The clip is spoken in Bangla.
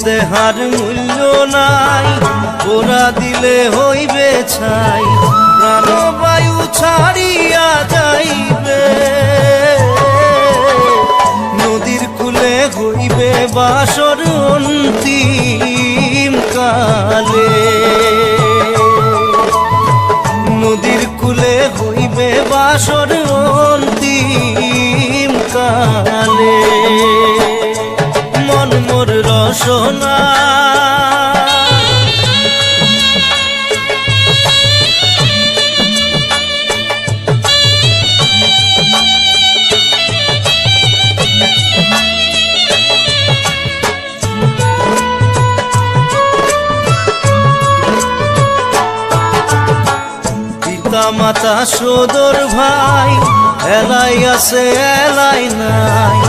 দেহার মূল্য নাই, ওরা দিলে হইবে ছাই, প্রাণবায়ু ছাড়িয়া যাইবে। নদীর কূলে হইবে বাসর অন্তিম কালে, নদীর কূলে হইবে বাসর অন্তিম কালে। মন মোর রসনা পিতা মাতা সদর ভাই, এলাই আছে এলাই নাই,